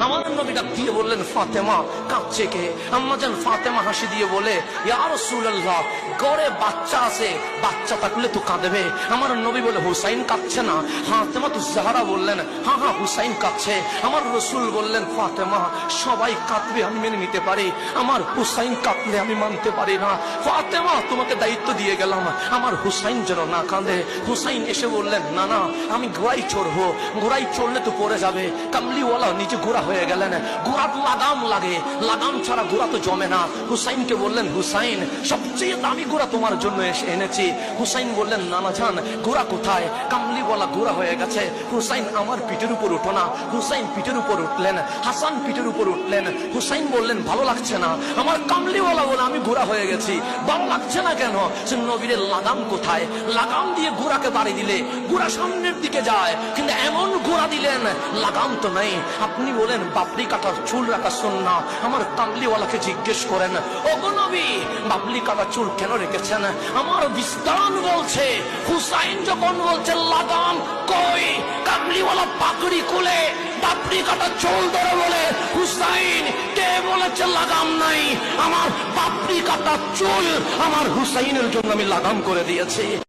আমার নবী ডাক দিয়ে বললেন, ফাতেমা কাঁদছে কে? আম্মা জান ফাতেমা হাসি দিয়ে বলে, ইয়া রাসূলুল্লাহ, ঘরে বাচ্চা আছে, বাচ্চা থাকলে তো কাঁদবে। আমার নবী বলে, হুসাইন কাঁদছে না? ফাতেমা তো জাহরা বললেন, হ্যাঁ হ্যাঁ হুসাইন কাঁদছে। আমার রাসূল বললেন, ফাতেমা সবাই কাঁদবে আমি মেনে নিতে পারি, আমার হুসাইন কাঁদলে আমি মানতে পারি না। ফাতেমা তোমাকে দায়িত্ব দিয়ে গেলাম, আমার হুসাইন যেন না কাঁদে। হুসাইন এসে বললেন, না না আমি ঘোড়াই চড়বো, ঘোড়াই চড়লে তো পড়ে যাবে। কামলিওয়ালা নিজে ঘোড়া হয়ে গেলেন। ঘোড়ার লাগাম লাগে, লাগাম ছাড়া ঘোড়া তো জমে না। হুসাইনকে বললেন, হুসাইন সবচেয়ে দামি ঘোড়া তোমার জন্য এনেছি। হুসাইন বললেন, নানা জান ঘোড়া কোথায়? কামলিওয়ালা ঘোড়া হয়ে গেছে। হুসাইন আমার পিঠের উপর উঠো না। হুসাইন পিঠের উপর উঠলেন, হাসান পিঠের উপর উঠলেন। হুসাইন বললেন, ভালো লাগছে না। আমার কামলিওয়ালা বলে, আমি ঘোড়া হয়ে গেছি, ভালো লাগছে না কেন? সে নবীর লাগাম কোথায়? লাগাম দিয়ে ঘোড়াকে বাড়ি দিলে ঘোড়া সামনের দিকে যায়, কিন্তু এমন ঘোড়া দিলেন লাগাম তো নাই। আপনি বলেন বাবলি কাটা চুল রাখা সুন্নাহ। আমার কামলিওয়ালাকে জিজ্ঞেস করেন, ওগো নবী বাবলি কাটা চুল কেন রেখেছেন? আমার বিস্তান বলছে, হুসাইন যখন বলছে লাগাম কই, কামলিওয়ালা পাগড়ি খুলে বাবলি কাটা চুল ধরে বলে, হুসাইন কে বলেছে লাগাম নাই? আমার বাবলি কাটা চুল আমার হুসাইনের জন্য আমি লাগাম করে দিয়েছি।